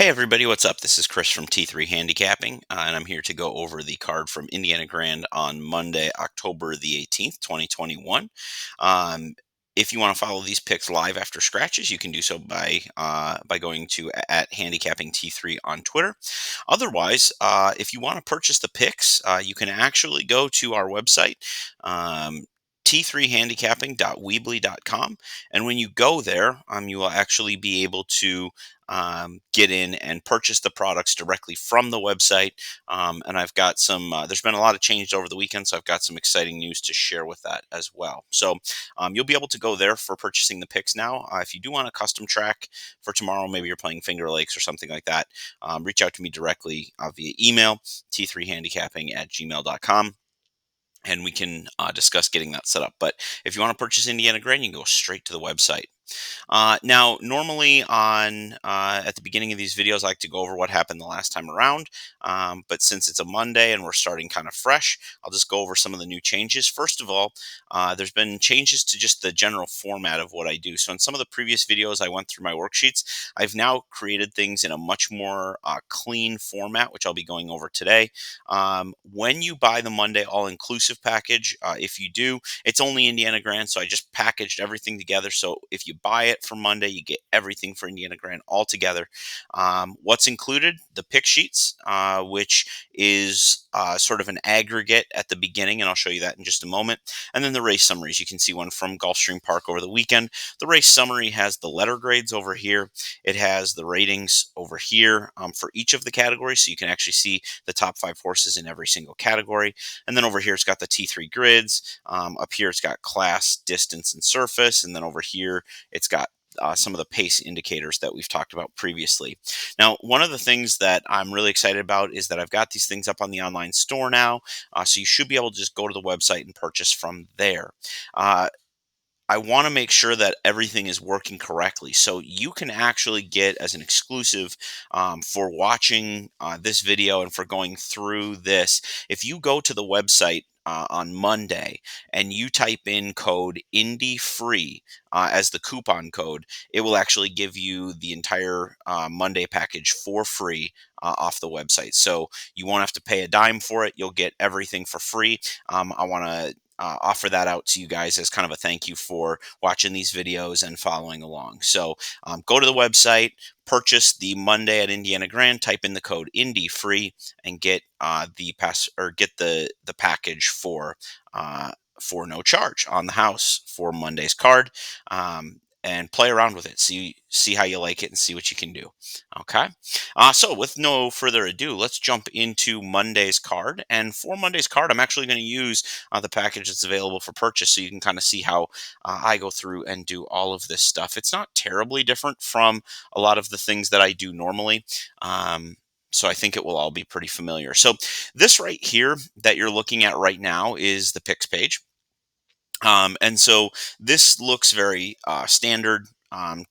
Hey everybody, what's up? This is Chris from T3 Handicapping, and I'm here to go over the card from Indiana Grand on Monday, October the 18th, 2021. Um, if you want to follow these picks live after scratches, you can do so by going to at Handicapping T3 on Twitter. Otherwise, if you want to purchase the picks, you can actually go to our website, um, t3handicapping.weebly.com, and when you go there, you will actually be able to get in and purchase the products directly from the website. And I've got there's been a lot of change over the weekend, so I've got some exciting news to share with that as well. So you'll be able to go there for purchasing the picks now. If you do want a custom track for tomorrow, maybe you're playing Finger Lakes or something like that, reach out to me directly via email, t3handicapping@gmail.com, and we can discuss getting that set up. But if you want to purchase Indiana Grand, you can go straight to the website. Now, normally on at the beginning of these videos, I like to go over what happened the last time around. But since it's a Monday and we're starting kind of fresh, I'll just go over some of the new changes. First of all, there's been changes to just the general format of what I do. So in some of the previous videos, I went through my worksheets. I've now created things in a much more clean format, which I'll be going over today. When you buy the Monday all-inclusive package, if you do, it's only Indiana Grand, so I just packaged everything together. So if you buy it for Monday, you get everything for Indiana Grand all together. What's included? The pick sheets, which is sort of an aggregate at the beginning, and I'll show you that in just a moment. And then the race summaries. You can see one from Gulfstream Park over the weekend. The race summary has the letter grades over here. It has the ratings over here for each of the categories, so you can actually see the top 5 horses in every single category. And then over here, it's got the T3 grids. Up here, it's got class, distance, and surface. And then over here, it's got some of the pace indicators that we've talked about previously. Now, one of the things that I'm really excited about is that I've got these things up on the online store now, so you should be able to just go to the website and purchase from there. Uh, I want to make sure that everything is working correctly. So you can actually get as an exclusive for watching this video and for going through this. If you go to the website on Monday and you type in code Indy Free as the coupon code, it will actually give you the entire Monday package for free off the website. So you won't have to pay a dime for it. You'll get everything for free. I want to offer that out to you guys as kind of a thank you for watching these videos and following along. So go to the website, purchase the Monday at Indiana Grand, type in the code Indy Free, and get the package for no charge on the house for Monday's card. And play around with it. See how you like it and see what you can do. Okay. So with no further ado, let's jump into Monday's card. And for Monday's card, I'm actually going to use the package that's available for purchase, so you can kind of see how I go through and do all of this stuff. It's not terribly different from a lot of the things that I do normally. So I think it will all be pretty familiar. So this right here that you're looking at right now is the picks page. And so this looks very standard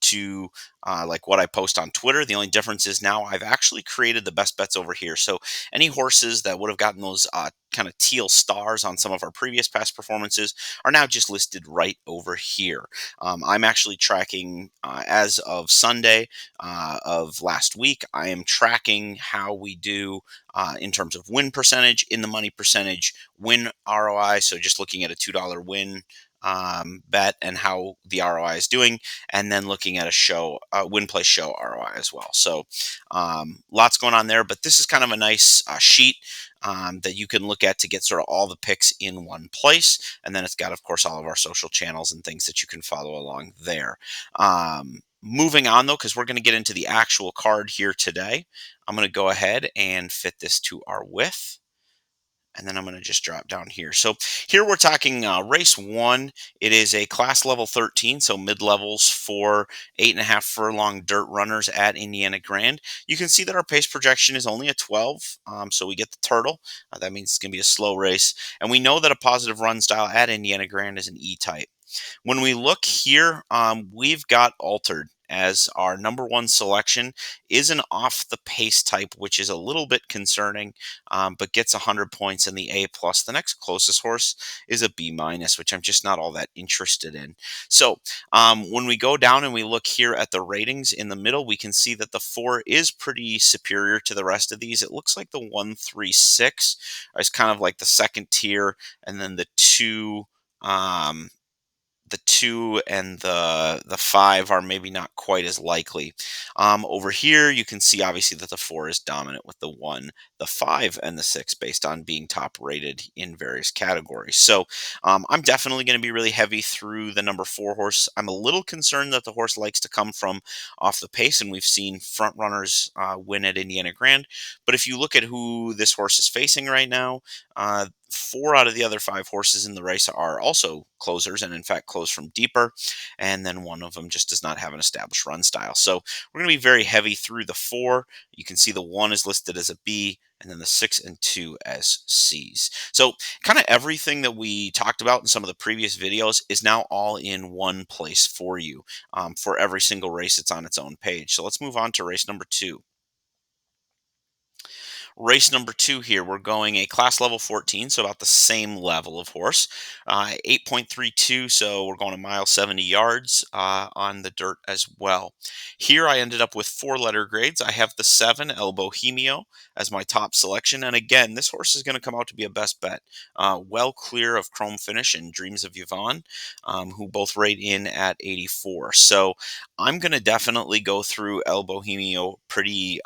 to like what I post on Twitter. The only difference is now I've actually created the best bets over here. So any horses that would have gotten those kind of teal stars on some of our previous past performances are now just listed right over here. I'm actually tracking as of Sunday of last week. I am tracking how we do in terms of win percentage, in the money percentage, win ROI. So just looking at a $2 win bet and how the ROI is doing, and then looking at a show win play show ROI as well. So lots going on there, but this is kind of a nice sheet that you can look at to get sort of all the picks in one place. And then it's got, of course, all of our social channels and things that you can follow along there. Moving on, though, because we're going to get into the actual card here today, I'm going to go ahead and fit this to our width. And then I'm going to just drop down here. So here we're talking race 1. It is a class level 13, so mid-levels for 8.5 furlong dirt runners at Indiana Grand. You can see that our pace projection is only a 12, so we get the turtle. That means it's going to be a slow race. And we know that a positive run style at Indiana Grand is an E-type. When we look here, we've got altered. as our number one selection is an off the pace type, which is a little bit concerning, but gets 100 points in the A plus. The next closest horse is a B minus, which I'm just not all that interested in. So when we go down and we look here at the ratings in the middle, we can see that the 4 is pretty superior to the rest of these. It looks like the 136 is kind of like the second tier, and then um, the two and the five are maybe not quite as likely. Over here, you can see obviously that the 4 is dominant with the 1, the 5, and the 6 based on being top rated in various categories. So I'm definitely going to be really heavy through the number 4 horse. I'm a little concerned that the horse likes to come from off the pace, and we've seen front runners win at Indiana Grand. But if you look at who this horse is facing right now, 4 out of the other 5 horses in the race are also closers, and in fact close from deeper. And then one of them just does not have an established run style. So we're going to be very heavy through the 4. You can see the 1 is listed as a B, and then the 6 and 2 as C's. So kind of everything that we talked about in some of the previous videos is now all in one place for you. For every single race, it's on its own page. So let's move on to race number 2. Race number 2 here, we're going a class level 14, so about the same level of horse. 8.32, so we're going a mile 70 yards on the dirt as well. Here I ended up with 4-letter grades. I have the 7, El Bohemio, as my top selection. And again, this horse is going to come out to be a best bet. Well clear of Chrome Finish and Dreams of Yvonne, who both rate in at 84. So I'm going to definitely go through El Bohemio pretty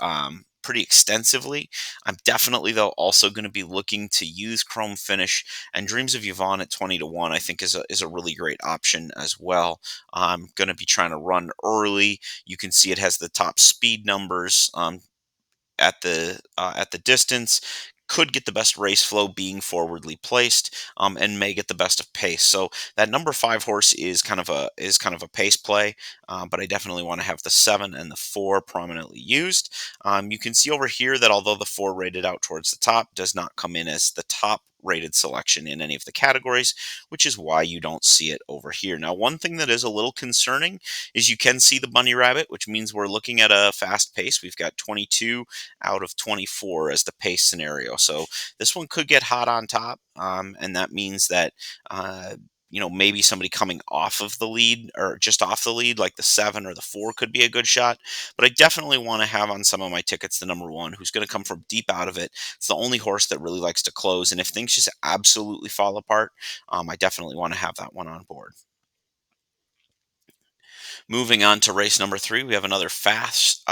extensively. I'm definitely, though, also going to be looking to use Chrome Finish, and Dreams of Yvonne at 20 to 1. I think is a really great option as well. I'm going to be trying to run early. You can see it has the top speed numbers. At the distance, could get the best race flow being forwardly placed, and may get the best of pace. So that number 5 horse is kind of a pace play, but I definitely want to have the 7 and the 4 prominently used. You can see over here that although the 4 rated out towards the top does not come in as the top rated selection in any of the categories, which is why you don't see it over here. Now, one thing that is a little concerning is you can see the bunny rabbit, which means we're looking at a fast pace. We've got 22 out of 24 as the pace scenario. So this one could get hot on top, and that means that maybe somebody coming off of the lead or just off the lead, like the 7 or the 4, could be a good shot. But I definitely want to have on some of my tickets the number 1, who's going to come from deep out of it. It's the only horse that really likes to close, and if things just absolutely fall apart, I definitely want to have that one on board. Moving on to race number 3, we have another fast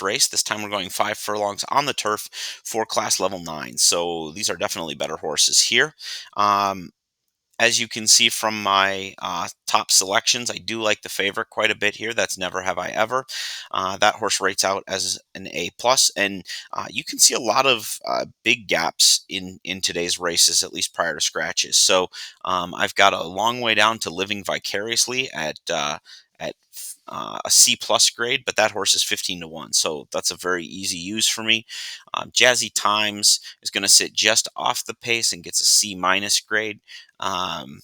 race. This time we're going 5 furlongs on the turf for class level 9. So these are definitely better horses here. As you can see from my top selections, I do like the favorite quite a bit here. That's Never Have I Ever. That horse rates out as an A plus, and you can see a lot of big gaps in today's races, at least prior to scratches. So I've got a long way down to Living Vicariously at a C plus grade, but that horse is 15 to 1, so that's a very easy use for me. Jazzy Times is going to sit just off the pace and gets a C minus grade. Um,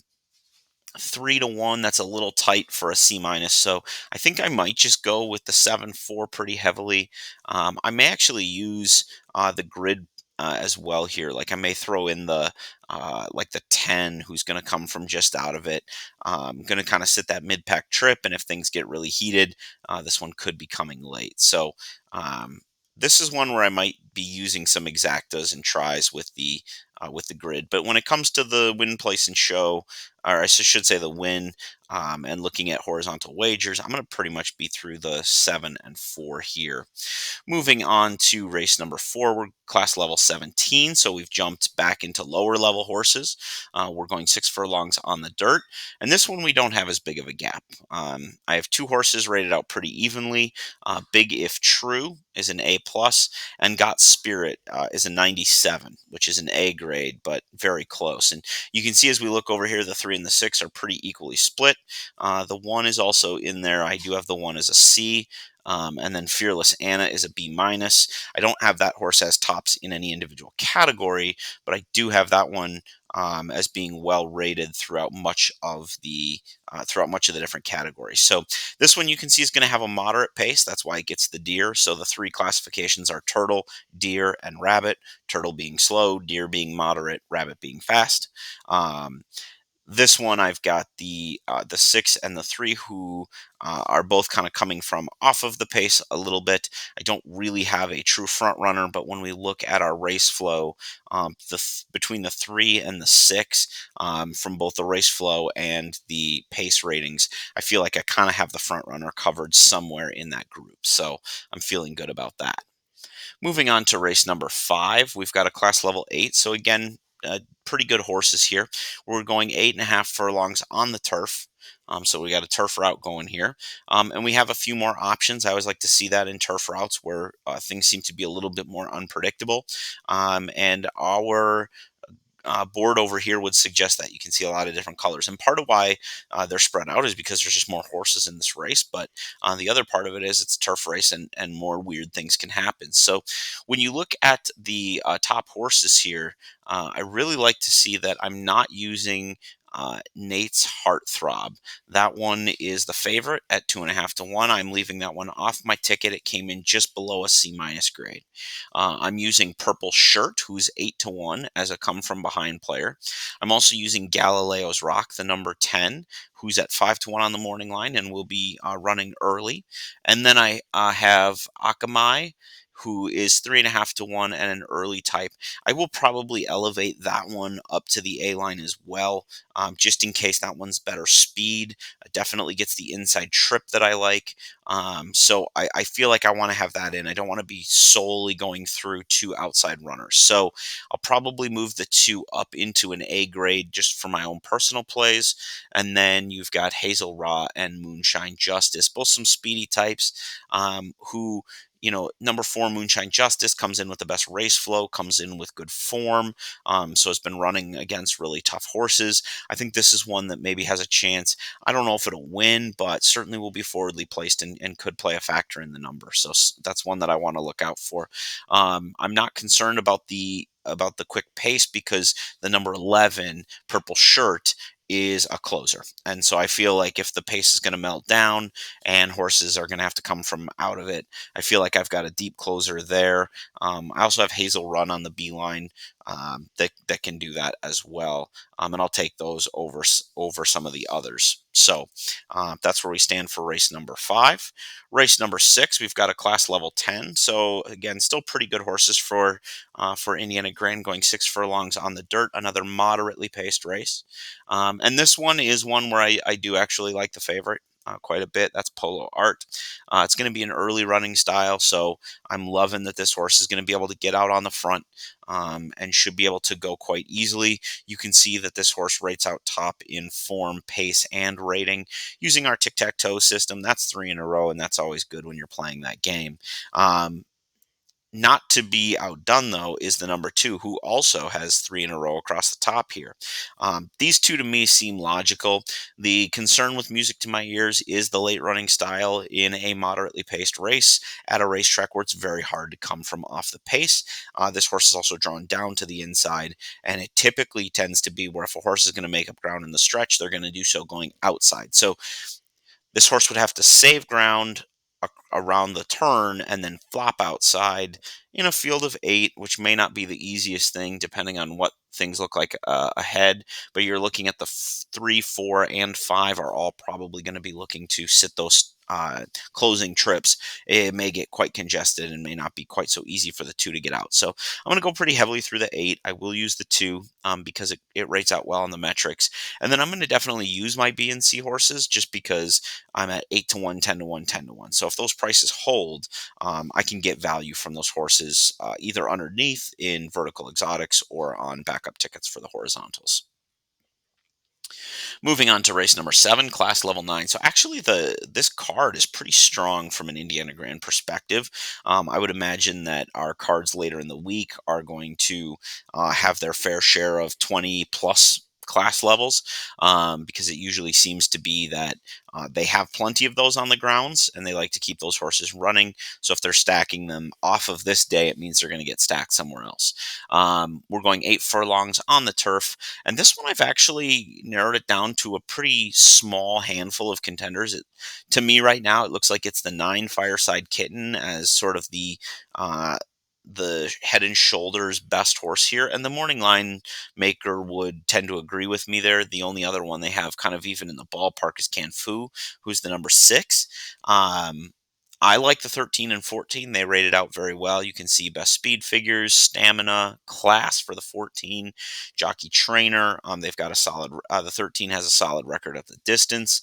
3 to 1, that's a little tight for a C minus. So I think I might just go with the 7-4 pretty heavily. I may actually use the grid as well here. Like I may throw in the 10, who's going to come from just out of it. Going to kind of sit that mid pack trip, and if things get really heated, this one could be coming late. So this is one where I might be using some exactas and tries with the grid. But when it comes to the win, place, and show, or I should say the win, and looking at horizontal wagers, I'm going to pretty much be through the 7 and 4 here. Moving on to race number 4, we're class level 17, so we've jumped back into lower level horses. We're going 6 furlongs on the dirt, and this one we don't have as big of a gap. I have 2 horses rated out pretty evenly. Big If True is an A plus, and Got Spirit is a 97, which is an A grade, but very close. And you can see as we look over here, the 3 and the 6 are pretty equally split. The 1 is also in there. I do have the 1 as a C. And then Fearless Anna is a B minus. I don't have that horse as tops in any individual category, but I do have that one as being well rated throughout much of the different categories. So this one you can see is going to have a moderate pace. That's why it gets the deer. So the three classifications are turtle, deer, and rabbit. Turtle being slow, deer being moderate, rabbit being fast. Um, this one I've got the 6 and the 3 who are both kind of coming from off of the pace a little bit. I don't really have a true front runner, but when we look at our race flow, between the 3 and the 6, from both the race flow and the pace ratings, I feel like I kind of have the front runner covered somewhere in that group. So I'm feeling good about that. Moving on to race number 5, we've got a class level 8. So again, pretty good horses here. We're going 8.5 furlongs on the turf. So we got a turf route going here. And we have a few more options. I always like to see that in turf routes where things seem to be a little bit more unpredictable. And our board over here would suggest that you can see a lot of different colors. And part of why they're spread out is because there's just more horses in this race. But the other part of it is it's a turf race and more weird things can happen. So when you look at the top horses here, I really like to see that I'm not using Nate's Heartthrob. That one is the favorite at 2.5 to 1. I'm leaving that one off my ticket. It came in just below a C minus grade. I'm using Purple Shirt, who's 8 to 1 as a come from behind player. I'm also using Galileo's Rock, the number 10, who's at 5 to 1 on the morning line and will be running early. And then I have Akamai, who is 3.5 to 1 and an early type. I will probably elevate that one up to the A line as well, just in case that one's better speed. Definitely gets the inside trip that I like. So I feel like I want to have that in. I don't want to be solely going through two outside runners. So I'll probably move the two up into an A grade just for my own personal plays. And then you've got Hazel Raw and Moonshine Justice, both some speedy types who, number 4 Moonshine Justice comes in with the best race flow, comes in with good form. So it's been running against really tough horses. I think this is one that maybe has a chance. I don't know if it'll win, but certainly will be forwardly placed and could play a factor in the number. So that's one that I want to look out for. I'm not concerned about the quick pace because the number 11 Purple Shirt is a closer. And so I feel like if the pace is going to melt down and horses are going to have to come from out of it, I feel like I've got a deep closer there. I also have Hazel Run on the B line that can do that as well. And I'll take those over some of the others. So that's where we stand for race number 5. Race number 6, we've got a class level 10. So again, still pretty good horses for Indiana Grand, going 6 furlongs on the dirt. Another moderately paced race, and this one is one where I do actually like the favorite. Quite a bit. That's Polo Art. It's going to be an early running style, so I'm loving that this horse is going to be able to get out on the front and should be able to go quite easily. You can see that this horse rates out top in form, pace, and rating. Using our tic-tac-toe system, that's 3 in a row, and that's always good when you're playing that game. Not to be outdone, though, is the number 2, who also has 3 in a row across the top here. These two to me seem logical. The concern with music to my ears is the late running style in a moderately paced race at a racetrack where it's very hard to come from off the pace. This horse is also drawn down to the inside, and it typically tends to be where if a horse is going to make up ground in the stretch, they're going to do so going outside. So this horse would have to save ground around the turn and then flop outside in a field of 8, which may not be the easiest thing depending on what things look like ahead. But you're looking at the 3, 4, and 5 are all probably going to be looking to sit those closing trips. It may get quite congested and may not be quite so easy for the 2 to get out. So I'm going to go pretty heavily through the 8. I will use the 2 because it rates out well on the metrics. And then I'm going to definitely use my B and C horses just because I'm at 8 to 1, 10 to 1, 10 to 1. So if those prices hold, I can get value from those horses either underneath in vertical exotics or on backup tickets for the horizontals. Moving on to race number 7, class level 9. So actually, this card is pretty strong from an Indiana Grand perspective. I would imagine that our cards later in the week are going to have their fair share of 20 plus class levels, because it usually seems to be that they have plenty of those on the grounds and they like to keep those horses running. So if they're stacking them off of this day, it means they're going to get stacked somewhere else. We're going 8 furlongs on the turf, and this one I've actually narrowed it down to a pretty small handful of contenders. To me, right now, it looks like it's the 9 Fireside Kitten as sort of uh, the head and shoulders best horse here, and the morning line maker would tend to agree with me there. The only other one they have kind of even in the ballpark is Canfu, who's the number 6. Um, I like the 13 and 14. They rated out very well. You can see best speed figures, stamina, class for the 14, jockey trainer. They've got a solid. The 13 has a solid record at the distance,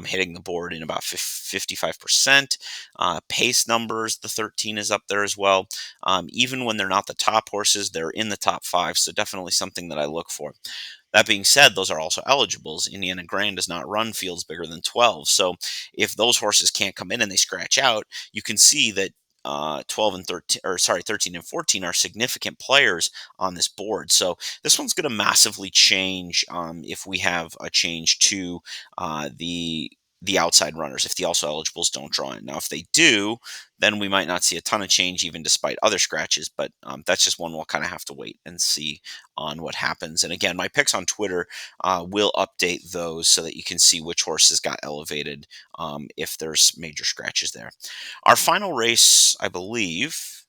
hitting the board in about 55%. Pace numbers, the 13 is up there as well. Even when they're not the top horses, they're in the top 5. So definitely something that I look for. That being said, those are also eligibles. Indiana Grand does not run fields bigger than 12. So if those horses can't come in and they scratch out, you can see that 12 and 13, or sorry, 13 and 14 are significant players on this board. So this one's going to massively change if we have a change to the outside runners, if the also eligibles don't draw in. Now, if they do, then we might not see a ton of change, even despite other scratches. But that's just one we'll kind of have to wait and see on what happens. And again, my picks on Twitter will update those so that you can see which horses got elevated if there's major scratches there. Our final race, I believe.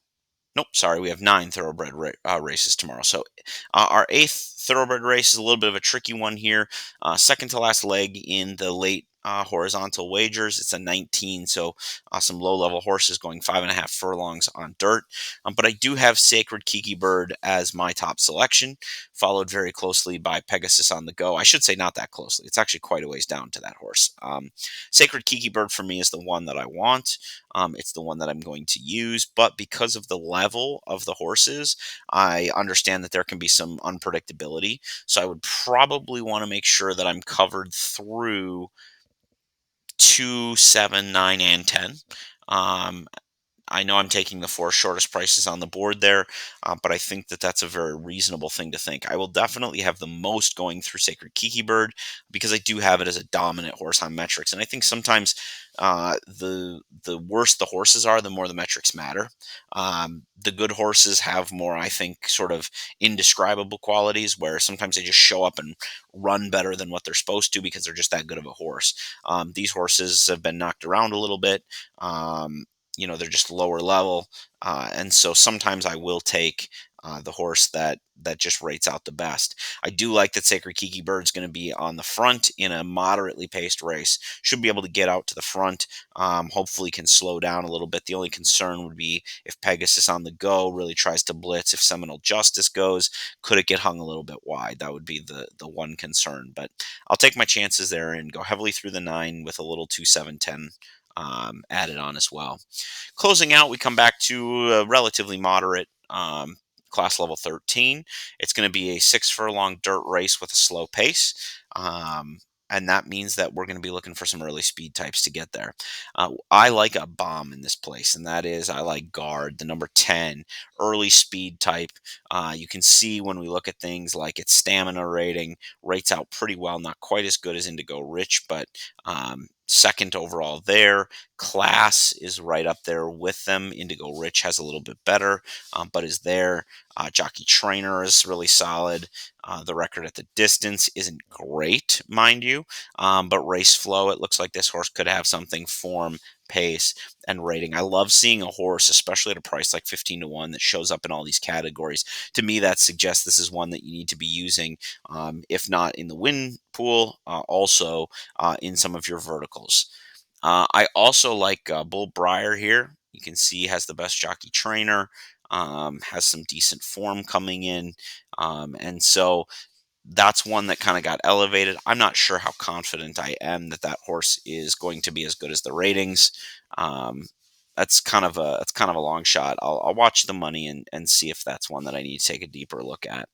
Nope, sorry, we have 9 thoroughbred races tomorrow. So our 8th thoroughbred race is a little bit of a tricky one here. Second to last leg in the late horizontal wagers. It's a 19, so some low-level horses going 5.5 furlongs on dirt. But I do have Sacred Kiki Bird as my top selection, followed very closely by Pegasus on the Go. I should say not that closely. It's actually quite a ways down to that horse. Sacred Kiki Bird for me is the one that I want. It's the one that I'm going to use, but because of the level of the horses, I understand that there can be some unpredictability. So I would probably want to make sure that I'm covered through 2, 7, 9, and 10. Um, I know I'm taking the 4 shortest prices on the board there, but I think that that's a very reasonable thing to think. I will definitely have the most going through Sacred Kiki Bird because I do have it as a dominant horse on metrics, and I think sometimes the worse the horses are, the more the metrics matter. The good horses have more, I think, sort of indescribable qualities where sometimes they just show up and run better than what they're supposed to because they're just that good of a horse. These horses have been knocked around a little bit. They're just lower level, and so sometimes I will take the horse that just rates out the best. I do like that Sacred Kiki Bird's going to be on the front in a moderately paced race. Should be able to get out to the front. Hopefully, can slow down a little bit. The only concern would be if Pegasus on the Go really tries to blitz. If Seminole Justice goes, could it get hung a little bit wide? That would be the one concern. But I'll take my chances there and go heavily through the 9 with a little 2, 7, 10 added on as well. Closing out, we come back to a relatively moderate class level 13. It's going to be a 6 furlong dirt race with a slow pace. And that means that we're going to be looking for some early speed types to get there. I like a bomb in this place, and that is I like Guard, the number 10, early speed type. You can see when we look at things like its stamina rating, rates out pretty well, not quite as good as Indigo Rich, but second overall there. Class is right up there with them. Indigo Rich has a little bit better, but is there. Jockey Trainer is really solid. The record at the distance isn't great, mind you, but race flow, it looks like this horse could have something, form, pace, and rating. I love seeing a horse, especially at a price like 15 to 1, that shows up in all these categories. To me, that suggests this is one that you need to be using, if not in the win pool, also in some of your verticals. I also like Bull Briar here. You can see has the best jockey trainer, has some decent form coming in. And so that's one that kind of got elevated. I'm not sure how confident I am that that horse is going to be as good as the ratings. Um, that's kind of a long shot. I'll watch the money and see if that's one that I need to take a deeper look at.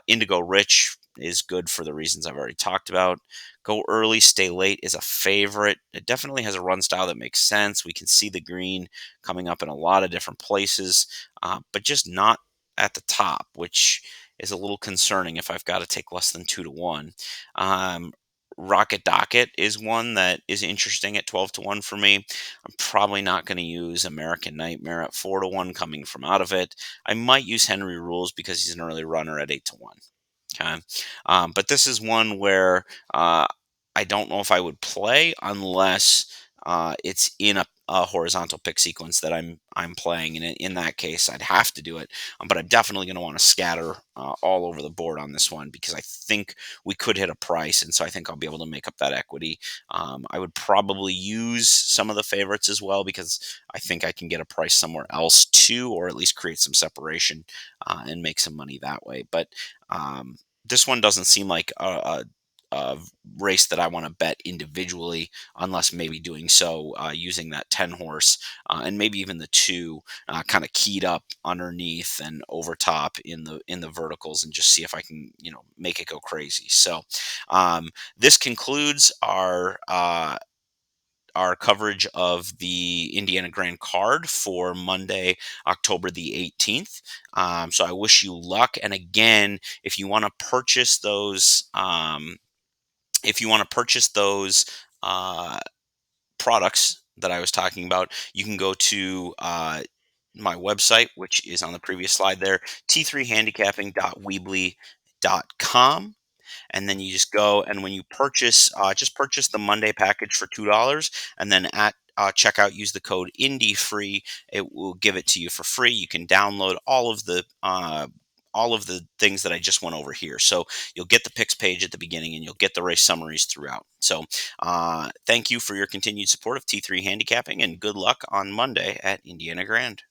Indigo Rich is good for the reasons I've already talked about. Go early, stay late is a favorite. It definitely has a run style that makes sense. We can see the green coming up in a lot of different places, but just not at the top, which is a little concerning if I've got to take less than 2 to 1. Um, Rocket Docket is one that is interesting at 12 to 1 for me. I'm probably not going to use American Nightmare at 4 to 1 coming from out of it. I might use Henry Rules because he's an early runner at 8 to 1. Okay. But this is one where I don't know if I would play unless it's in a horizontal pick sequence that I'm playing, and in that case, I'd have to do it. But I'm definitely going to want to scatter all over the board on this one because I think we could hit a price, and so I think I'll be able to make up that equity. I would probably use some of the favorites as well because I think I can get a price somewhere else too, or at least create some separation and make some money that way. But this one doesn't seem like a race that I want to bet individually, unless maybe doing so using that 10 horse and maybe even the two kind of keyed up underneath and over top in the verticals and just see if I can make it go crazy. So this concludes our coverage of the Indiana Grand Card for Monday, October the 18th. So I wish you luck. And again, if you want to purchase those, uh, products that I was talking about, you can go to my website, which is on the previous slide there, t3handicapping.weebly.com, and then you just go, and when you purchase, just purchase the Monday package for $2, and then at checkout use the code INDIEFREE. It will give it to you for free. You can download all of the things that I just went over here. So you'll get the picks page at the beginning, and you'll get the race summaries throughout. So thank you for your continued support of T3 Handicapping, and good luck on Monday at Indiana Grand.